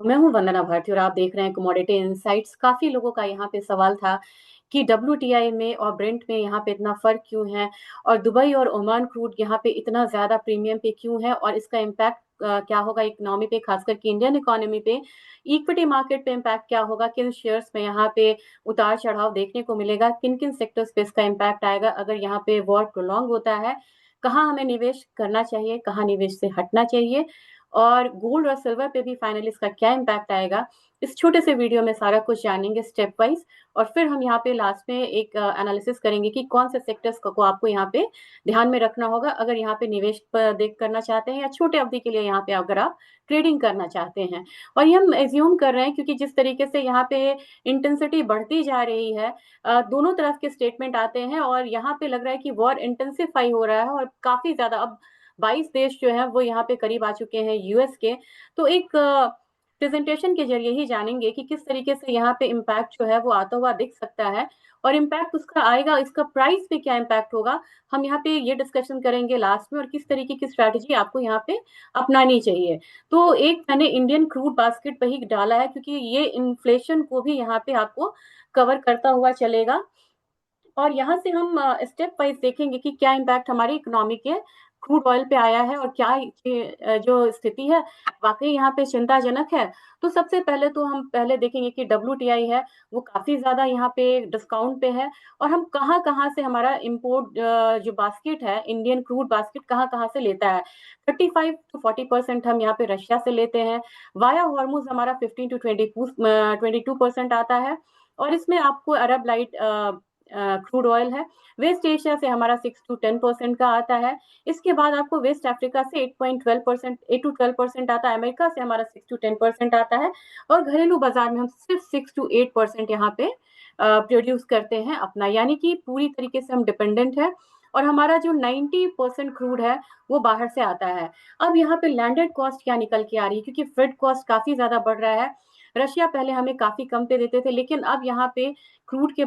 मैं हूँ वंदना भारती और आप देख रहे हैं कमोडिटी इनसाइट्स। काफी लोगों का यहाँ पे सवाल था कि डब्ल्यूटीआई में और ब्रेंट में यहाँ पे इतना फर्क क्यों है, और दुबई और ओमान क्रूड यहाँ पे इतना ज्यादा प्रीमियम पे क्यों है, और इसका इम्पैक्ट क्या होगा इकोनॉमी पे, खासकर कि इंडियन इकोनॉमी पे, इक्विटी मार्केट पे इम्पैक्ट क्या होगा, किन शेयर्स में यहाँ पे उतार चढ़ाव देखने को मिलेगा, किन किन सेक्टर्स पे इसका इम्पैक्ट आएगा अगर यहाँ पे वॉर प्रोलॉन्ग होता है, कहाँ हमें निवेश करना चाहिए, कहाँ निवेश से हटना चाहिए, और गोल्ड और सिल्वर पे भी फाइनली इसका क्या इम्पैक्ट आएगा। इस छोटे से वीडियो में सारा कुछ जानेंगे स्टेप वाइज, और फिर हम यहाँ पे लास्ट में एक एनालिसिस करेंगे कि कौन से सेक्टर्स को आपको यहाँ पे ध्यान में रखना होगा अगर यहाँ पे निवेश पर देख करना चाहते हैं, या छोटे अवधि के लिए यहाँ पे अगर आप ट्रेडिंग करना चाहते हैं। और ये हम एज्यूम कर रहे हैं क्योंकि जिस तरीके से यहाँ पे इंटेंसिटी बढ़ती जा रही है, दोनों तरफ के स्टेटमेंट आते हैं और यहाँ पे लग रहा है कि वॉर इंटेंसिफाई हो रहा है, और काफी ज्यादा अब 22 देश जो है वो यहाँ पे करीब आ चुके हैं यूएस के। तो एक प्रेजेंटेशन के जरिए ही जानेंगे कि किस तरीके से यहाँ पे इम्पैक्ट जो है वो आता हुआ दिख सकता है, और इम्पैक्ट उसका आएगा, इसका प्राइस पे क्या इम्पैक्ट होगा, हम यहाँ पे ये डिस्कशन करेंगे लास्ट में, और किस तरीके की स्ट्रैटेजी आपको यहाँ पे अपनानी चाहिए। तो एक मैंने इंडियन क्रूड बास्केट पे ही डाला है क्योंकि ये इन्फ्लेशन को भी यहाँ पे आपको कवर करता हुआ चलेगा, और यहाँ से हम स्टेप वाइज देखेंगे कि क्या इम्पैक्ट हमारी इकोनॉमी के क्रूड ऑयल पे आया है, और क्या जो स्थिति है वाकई यहाँ पे चिंताजनक है। तो सबसे पहले तो हम पहले देखेंगे कि डब्ल्यूटीआई है वो काफी ज्यादा यहाँ पे डिस्काउंट पे है, और हम कहाँ कहाँ से हमारा इम्पोर्ट जो बास्केट है, इंडियन क्रूड बास्केट कहाँ कहाँ से लेता है। 35 to 40% हम यहाँ पे रशिया से लेते हैं, वाया हॉर्मुज हमारा 15 to 22% आता है, और इसमें आपको अरब लाइट क्रूड ऑयल है। वेस्ट एशिया से हमारा 6 to 10% का आता है। इसके बाद आपको वेस्ट अफ्रीका से 8.12%, 8 to 12% आता है। अमेरिका से हमारा 6 to 10% आता है, और घरेलू बाजार में हम सिर्फ 6 to 8% यहाँ पे प्रोड्यूस करते हैं अपना, यानी कि पूरी तरीके से हम डिपेंडेंट है, और हमारा जो 90% क्रूड है वो बाहर से आता है। अब यहाँ पे लैंडेड कॉस्ट क्या निकल के आ रही है, क्योंकि फ्रेट कॉस्ट काफी ज्यादा बढ़ रहा है। रशिया पहले हमें काफी कम पे देते थे, लेकिन अब यहाँ पे क्रूड के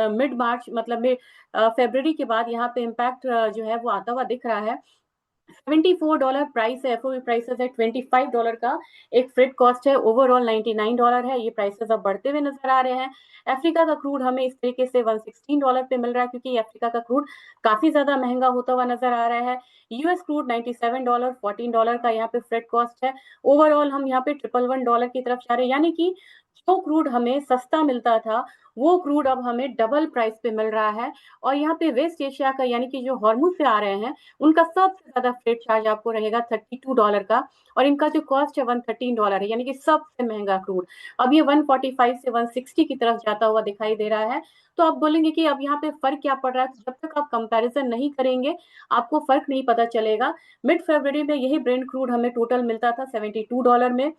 मिड मार्च मतलब में फरवरी के बाद यहाँ पे इम्पैक्ट जो है वो आता हुआ दिख रहा है। $74 प्राइस है, एफओबी प्राइसेस है $25 का, एक फ्रेट कॉस्ट है, ओवरऑल $99 है। ये प्राइसेस अब बढ़ते हुए नजर आ रहे हैं। अफ्रीका का क्रूड हमें इस तरीके से $116 पे मिल रहा है, क्योंकि अफ्रीका का क्रूड काफी ज्यादा महंगा होता हुआ नजर आ रहा है। यूएस क्रूड $97, $14 का यहाँ पे फ्रेट कॉस्ट है। ओवरऑल हम यहाँ पे $111 की तरफ जा रहे हैं, यानी कि जो क्रूड हमें सस्ता मिलता था वो क्रूड अब हमें डबल प्राइस पे मिल रहा है। और यहाँ पे वेस्ट एशिया का, यानी कि जो हॉर्मुज से आ रहे हैं, उनका सबसे ज्यादा फ्रेट चार्ज आपको रहेगा $32 का, और इनका जो कॉस्ट है $113 है, यानी कि सबसे महंगा क्रूड अब ये 145 से 160 की तरफ जाता हुआ दिखाई दे रहा है। तो आप बोलेंगे कि अब यहाँ पे फर्क क्या पड़ रहा है, तो जब तक आप कंपैरिजन नहीं करेंगे आपको फर्क नहीं पता चलेगा। मिड फरवरी में यही ब्रेंट क्रूड हमें टोटल मिलता था $72 में।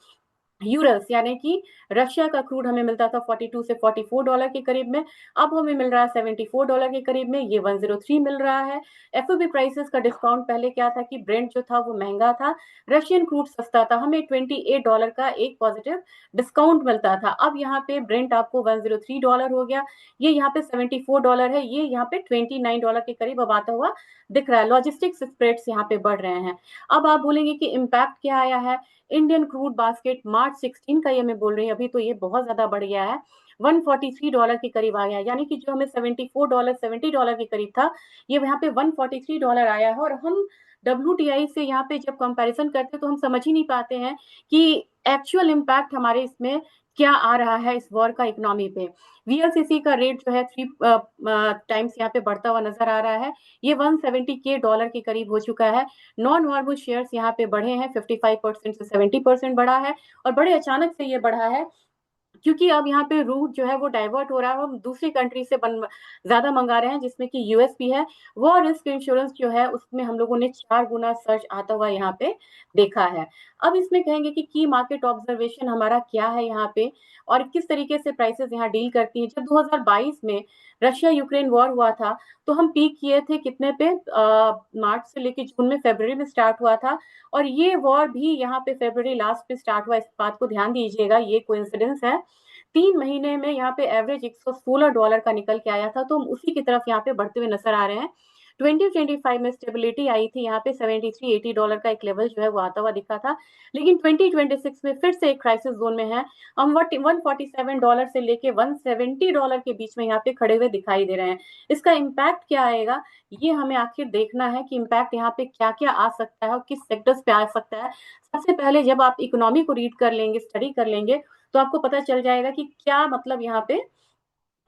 यूरल्स यानी कि रशिया का क्रूड हमें मिलता था 42 से $44 के करीब में, अब हमें मिल रहा है $74 के करीब में, ये 103 मिल रहा है। एफओबी प्राइसेस का डिस्काउंट पहले क्या था कि ब्रेंट जो था वो महंगा था, रशियन क्रूड सस्ता था, हमें $28 का एक पॉजिटिव डिस्काउंट मिलता था। अब यहाँ पे ब्रेंट आपको $103 हो गया, ये यहाँ पे $74 है, ये यहाँ पे $29 के करीब अब आता हुआ दिख रहा है। लॉजिस्टिक्स स्प्रेड्स यहाँ पे बढ़ रहे हैं। अब आप बोलेंगे कि इम्पैक्ट क्या आया है। इंडियन क्रूड बास्केट मार्च 16 का, ये मैं बोल रही हूँ अभी, तो ये बहुत ज्यादा बढ़ गया है, $143 के करीब आ गया है, यानी कि जो हमें $74 $70 के करीब था, ये यहाँ पे $143 आया है। और हम डब्ल्यूटीआई से यहाँ पे जब कंपैरिजन करते हैं तो हम समझ ही नहीं पाते हैं कि एक्चुअल इम्पैक्ट हमारे इसमें क्या आ रहा है इस वॉर का इकोनॉमी पे। वीएलसीसी का रेट जो है 3 टाइम्स यहाँ पे बढ़ता हुआ नजर आ रहा है, ये $170 के करीब हो चुका है। नॉन वॉर्बल शेयर्स यहाँ पे बढ़े हैं, 55% से 70% बढ़ा है, और बड़े अचानक से ये बढ़ा है क्योंकि अब यहाँ पे रूट जो है वो डाइवर्ट हो रहा है, हम दूसरी कंट्री से ज्यादा मंगा रहे हैं, जिसमें कि यूएस भी है। वो रिस्क इंश्योरेंस जो है उसमें हम लोगों ने 4 गुना सर्च आता हुआ यहाँ पे देखा है। अब इसमें कहेंगे कि की मार्केट ऑब्जर्वेशन हमारा क्या है यहाँ पे, और किस तरीके से प्राइसेस यहाँ डील करती है। जब 2022 में रशिया यूक्रेन वॉर हुआ था तो हम पीक किए थे कितने पे, मार्च से लेके जून में, फरवरी में स्टार्ट हुआ था, और ये वॉर भी यहाँ पे फरवरी लास्ट पे स्टार्ट हुआ। इस बात को ध्यान दीजिएगा, ये कोइंसिडेंस है। 3 महीने में यहाँ पे एवरेज $116 का निकल के आया था, तो हम उसी की तरफ यहाँ पे बढ़ते हुए नजर आ रहे हैं। 2025 में स्टेबिलिटी आई थी, यहाँ पे $73-80 का एक लेवल जो है वो आता हुआ दिखा था, लेकिन 2026 में फिर से एक क्राइसिस जोन में है। हम $147 से लेके $170 के बीच में यहाँ पे खड़े हुए दिखाई दे रहे हैं। इसका इम्पैक्ट क्या आएगा, ये हमें आखिर देखना है कि इम्पैक्ट यहाँ पे क्या क्या आ सकता है और किस सेक्टर्स पे आ सकता है। सबसे पहले जब आप इकोनॉमी को रीड कर लेंगे, स्टडी कर लेंगे, तो आपको पता चल जाएगा कि क्या मतलब यहाँ पे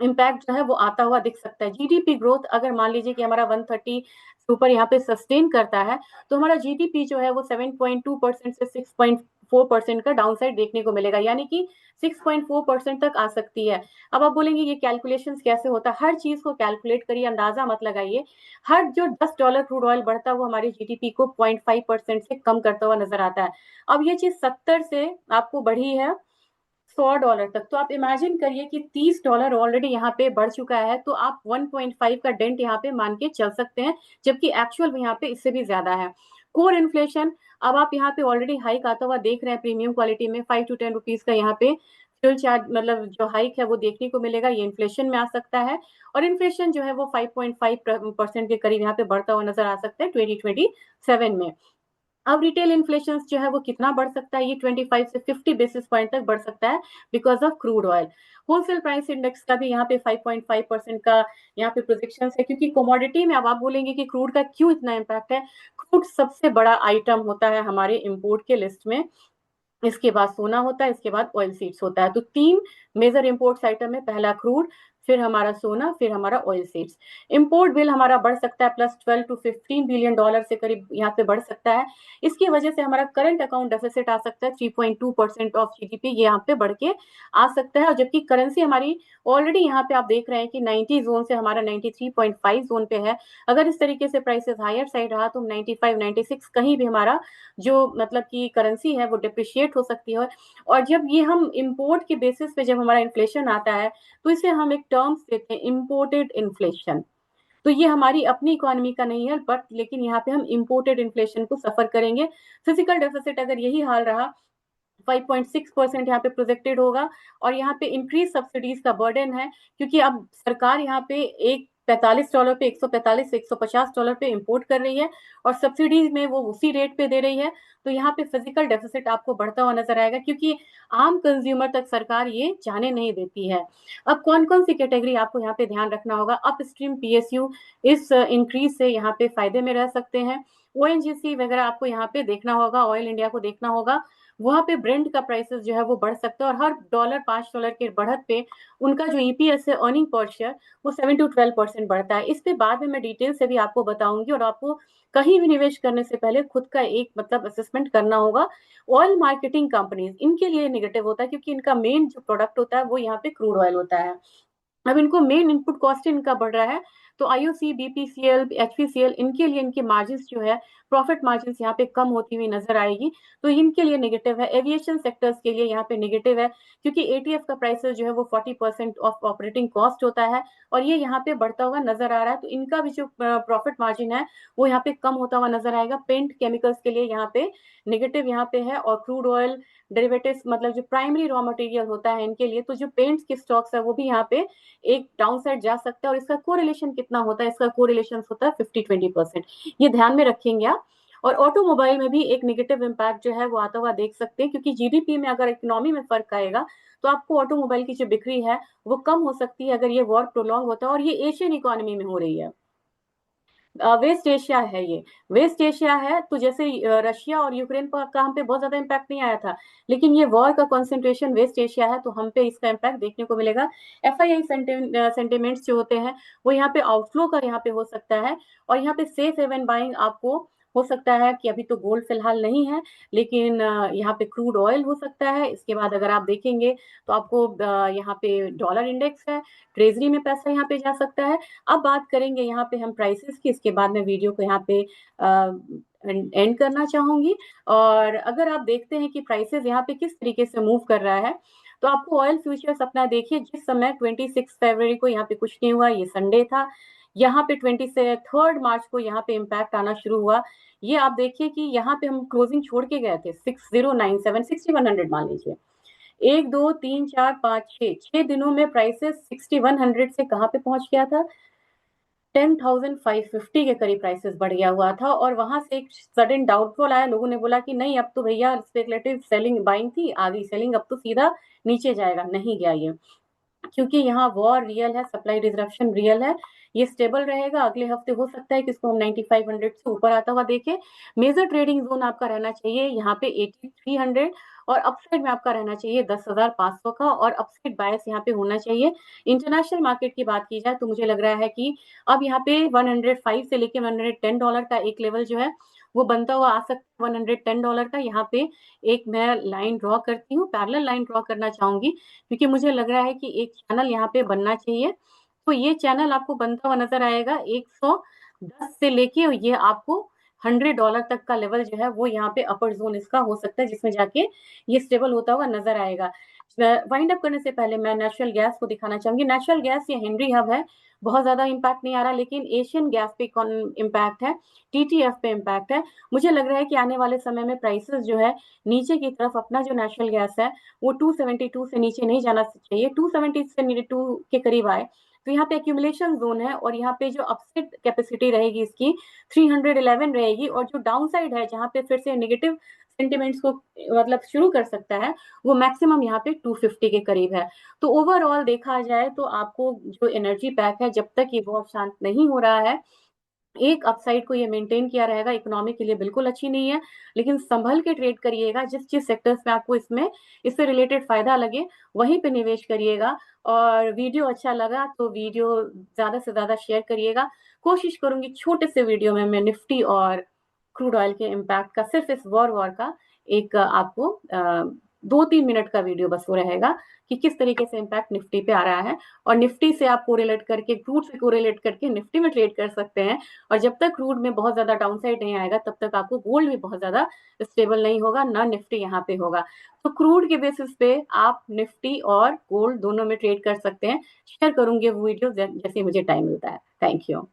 इम्पैक्ट जो है वो आता हुआ दिख सकता है। जीडीपी ग्रोथ अगर मान लीजिए कि हमारा 130 से ऊपर यहाँ पे सस्टेन करता है, तो हमारा जीडीपी जो है वो 7.2% से 6.4% का डाउनसाइड देखने को मिलेगा, यानी कि 6.4% तक आ सकती है। अब आप बोलेंगे ये कैलकुलेशंस कैसे होता है, हर चीज को कैलकुलेट करिए, अंदाजा मत लगाइए। हर जो $10 क्रूड ऑयल बढ़ता है वो हमारी जीडीपी को 0.5% से कम करता हुआ नजर आता है। अब ये चीज 70 से आपको बढ़ी है $100 तक, तो आप इमेजिन करिए कि $30 ऑलरेडी यहाँ पे बढ़ चुका है, तो आप 1.5 का डेंट यहाँ पे मान के चल सकते हैं, जबकि एक्चुअल में यहाँ पे इससे भी ज्यादा है। कोर इन्फ्लेशन, अब आप यहाँ पे ऑलरेडी हाइक आता हुआ देख रहे हैं प्रीमियम क्वालिटी में, 5 to 10 रुपीज का यहाँ पे फ्यूल चार्ज मतलब जो हाइक है वो देखने को मिलेगा, ये इन्फ्लेशन में आ सकता है। और इन्फ्लेशन जो है वो 5.5% के करीब यहाँ पे बढ़ता हुआ नजर आ सकता है 2027 में। अब रिटेल इन्फ्लेशन जो है वो कितना बढ़ सकता है, ये 25 से 50 बेसिस पॉइंट तक बढ़ सकता है because of crude oil. Wholesale price index का भी यहाँ पे 5.5% का यहाँ पे प्रोजेक्शन है, क्योंकि कमोडिटी में अब आप बोलेंगे कि क्रूड का क्यों इतना इम्पैक्ट है। क्रूड सबसे बड़ा आइटम होता है हमारे इम्पोर्ट के लिस्ट में, इसके बाद सोना होता है, इसके बाद ऑयल सीड्स होता है। तो 3 मेजर इंपोर्ट्स आइटम है, पहला क्रूड, फिर हमारा सोना, फिर हमारा ऑयल सीड्स। इंपोर्ट बिल हमारा बढ़ सकता है प्लस 12 to 15 बिलियन डॉलर से करीब यहाँ पे बढ़ सकता है। इसकी वजह से हमारा करंट अकाउंट डेफिसिट आ सकता है 3.2% ऑफ जीडीपी, ये यहाँ पे बढ़ के आ सकता है। और जबकि करेंसी हमारी ऑलरेडी यहाँ पे आप देख रहे हैं कि 90 जोन से हमारा 93.5 जोन पे है। अगर इस तरीके से प्राइसेस हायर साइड रहा तो 95 96 कहीं भी हमारा जो मतलब की करेंसी है वो डिप्रिशिएट हो सकती है। और जब ये हम इंपोर्ट के बेसिस पे जब हमारा इन्फ्लेशन आता है, तो इसे हम एक टर्म्स देते हैं इम्पोर्टेड इन्फ्लेशन। तो ये हमारी अपनी इकोनॉमी का नहीं है, बट लेकिन यहाँ पे हम इम्पोर्टेड इन्फ्लेशन को सफर करेंगे। फिजिकल डेफिसिट अगर यही हाल रहा, 5.6% यहाँ पे प्रोजेक्टेड होगा। और यहाँ पे इंक्रीज सब्सिडीज का बर्डन है, क्योंकि अब सरकार यहाँ पे एक $45 पे 145 से $150 पे इंपोर्ट कर रही है, और सब्सिडीज में वो उसी रेट पे दे रही है। तो यहाँ पे फिजिकल डेफिसिट आपको बढ़ता हुआ नजर आएगा, क्योंकि आम कंज्यूमर तक सरकार ये जाने नहीं देती है। अब कौन कौन सी कैटेगरी आपको यहाँ पे ध्यान रखना होगा, अप स्ट्रीम पीएसयू इस इंक्रीज से यहाँ पे फायदे में रह सकते हैं। ओएनजीसी वगैरह आपको यहाँ पे देखना होगा, ऑयल इंडिया को देखना होगा, वहां पे ब्रेंड का प्राइसेस जो है वो बढ़ सकता है, और हर $5 के बढ़त पे उनका जो ईपीएस है, अर्निंग पर शेयर, वो 7 to 12% बढ़ता है। इस पे बाद में मैं डिटेल से भी आपको बताऊंगी, और आपको कहीं भी निवेश करने से पहले खुद का एक मतलब असेसमेंट करना होगा। ऑयल मार्केटिंग कंपनीज, इनके लिए नेगेटिव होता है, क्योंकि इनका मेन जो प्रोडक्ट होता है वो यहाँ पे क्रूड ऑयल होता है। अब इनको मेन इनपुट कॉस्ट इनका बढ़ रहा है, तो आईओसी, बीपीसीएल, एचपीसीएल, इनके लिए इनके मार्जिन जो है, प्रॉफिट मार्जिन यहाँ पे कम होती हुई नजर आएगी, तो इनके लिए नेगेटिव है। एविएशन सेक्टर्स के लिए यहाँ पे नेगेटिव है, क्योंकि एटीएफ का प्राइसेस जो है वो 40% ऑफ ऑपरेटिंग कॉस्ट होता है, और ये यहाँ पे बढ़ता हुआ नजर आ रहा है, तो इनका भी जो प्रॉफिट मार्जिन है वो यहाँ पे कम होता हुआ नजर आएगा। पेंट केमिकल्स के लिए यहाँ पे नेगेटिव यहाँ पे है, और क्रूड ऑयल डेरिवेटिव्स मतलब जो प्राइमरी रॉ मटेरियल होता है इनके लिए, तो जो पेंट्स के स्टॉक्स है वो भी यहाँ पे एक डाउन साइड जा सकता है। और इसका कोरिलेशन कितना होता है, इसका कोरिलेशन होता है 50-20%, ये ध्यान में रखेंगे आप। और ऑटोमोबाइल में भी एक नेगेटिव इम्पैक्ट जो है वो आता हुआ देख सकते हैं, क्योंकि जीडीपी में अगर इकोनॉमी में फर्क आएगा, तो आपको ऑटोमोबाइल की जो बिक्री है वो कम हो सकती है अगर ये वॉर प्रोलॉन्ग होता है, और ये एशियन इकोनॉमी में हो रही है। वेस्ट एशिया है ये, वेस्ट एशिया है, तो जैसे रशिया और यूक्रेन पर का हम पे बहुत ज्यादा इम्पैक्ट नहीं आया था, लेकिन ये वॉर का कंसंट्रेशन वेस्ट एशिया है, तो हम पे इसका इम्पैक्ट देखने को मिलेगा। एफआईआई सेंटिमेंट्स जो होते हैं वो यहाँ पे आउटफ्लो का यहाँ पे हो सकता है, और यहाँ पे सेफ हेवन बाइंग आपको हो सकता है कि अभी तो गोल्ड फिलहाल नहीं है, लेकिन यहाँ पे क्रूड ऑयल हो सकता है। इसके बाद अगर आप देखेंगे तो आपको यहाँ पे डॉलर इंडेक्स है, ट्रेजरी में पैसा यहाँ पे जा सकता है। अब बात करेंगे यहाँ पे हम प्राइसेस की, इसके बाद मैं वीडियो को यहाँ पे एंड करना चाहूंगी। और अगर आप देखते हैं कि प्राइसेस यहाँ पे किस तरीके से मूव कर रहा है, तो आपको ऑयल फ्यूचर्स अपना देखिए, जिस समय 26 फरवरी को यहाँ पे कुछ नहीं हुआ, ये संडे था, यहाँ पे 23 मार्च को यहाँ पे इम्पैक्ट आना शुरू हुआ। ये आप देखिए कि यहाँ पे हम क्लोजिंग छोड़ के गए थे 6097, 6100 मान लीजिए, 1 2 3 4 5 6 दिनों में प्राइसेस 6100 से कहाँ पे पहुंच गया था, 10,550 के करीब प्राइसेस बढ़ गया हुआ था, और वहां से एक सडन डाउटफॉल आया। लोगों ने बोला कि नहीं, अब तो भैया स्पेकुलेटिव सेलिंग बाइंग थी, आ गई सेलिंग, अब तो सीधा नीचे जाएगा। नहीं गया ये, क्योंकि यहाँ वॉर रियल है, सप्लाई डिसरप्शन रियल है। ये स्टेबल रहेगा। अगले हफ्ते हो सकता है कि इसको हम 9500 से ऊपर आता हुआ देखें। मेजर ट्रेडिंग जोन आपका रहना चाहिए यहाँ पे 8300, और अपसाइड में आपका रहना चाहिए 10,500 का, और अपसाइड बायस यहाँ पे होना चाहिए। इंटरनेशनल मार्केट की बात की जाए तो मुझे लग रहा है कि अब यहाँ पे 105 से लेके $110 का एक लेवल जो है वो बनता हुआ आ सकता है। $110 का यहाँ पे एक मैं लाइन ड्रॉ करती हूँ, पैरेलल लाइन ड्रॉ करना चाहूंगी, क्योंकि मुझे लग रहा है कि एक चैनल यहाँ पे बनना चाहिए। तो ये चैनल आपको बनता हुआ नजर आएगा 110 से लेके, ये आपको $100 तक का लेवल जो है वो यहाँ पे अपर जोन इसका हो सकता है, जिसमें जाके ये स्टेबल होता हुआ नजर आएगा। वाइंड अप करने से पहले मैं नेचुरल गैस को दिखाना चाहूंगी। नेचुरल गैस ये हेनरी हब है, बहुत ज्यादा इम्पैक्ट नहीं आ रहा, लेकिन एशियन गैस पे कौन इम्पैक्ट है, टीटीएफ पे इम्पैक्ट है। मुझे लग रहा है कि आने वाले समय में प्राइसेस जो है नीचे की तरफ, अपना जो नेचुरल गैस है वो 272 से नीचे नहीं जाना चाहिए, 270 से 2 के करीब आए तो यहाँ पे एक्यूमुलेशन जोन है, और यहाँ पे जो अपसाइड कैपेसिटी रहेगी इसकी 311 रहेगी, और जो डाउन साइड है जहाँ पे फिर से नेगेटिव सेंटिमेंट्स को मतलब शुरू कर सकता है, वो मैक्सिमम यहाँ पे 250 के करीब है। तो ओवरऑल देखा जाए तो आपको जो एनर्जी पैक है, जब तक ये बहुत शांत नहीं हो रहा है, एक अपसाइड को ये मेंटेन किया रहेगा। इकोनॉमी के लिए बिल्कुल अच्छी नहीं है, लेकिन संभल के ट्रेड करिएगा। जिस जिस सेक्टर्स में आपको इसमें इससे रिलेटेड फायदा लगे वहीं पे निवेश करिएगा। और वीडियो अच्छा लगा तो वीडियो ज्यादा से ज्यादा शेयर करिएगा। कोशिश करूंगी छोटे से वीडियो में मैं निफ्टी और क्रूड ऑयल के इम्पैक्ट का, सिर्फ इस वॉर का एक आपको 2-3 मिनट का वीडियो बस वो रहेगा कि किस तरीके से इम्पैक्ट निफ्टी पे आ रहा है, और निफ्टी से आप कोरिलेट करके, क्रूड से कोरिलेट करके निफ्टी में ट्रेड कर सकते हैं। और जब तक क्रूड में बहुत ज्यादा डाउनसाइड नहीं आएगा, तब तक आपको गोल्ड भी बहुत ज्यादा स्टेबल नहीं होगा, ना निफ्टी यहाँ पे होगा। तो क्रूड के बेसिस पे आप निफ्टी और गोल्ड दोनों में ट्रेड कर सकते हैं। शेयर करूंगी वो वीडियो जैसे मुझे टाइम मिलता है। Thank you.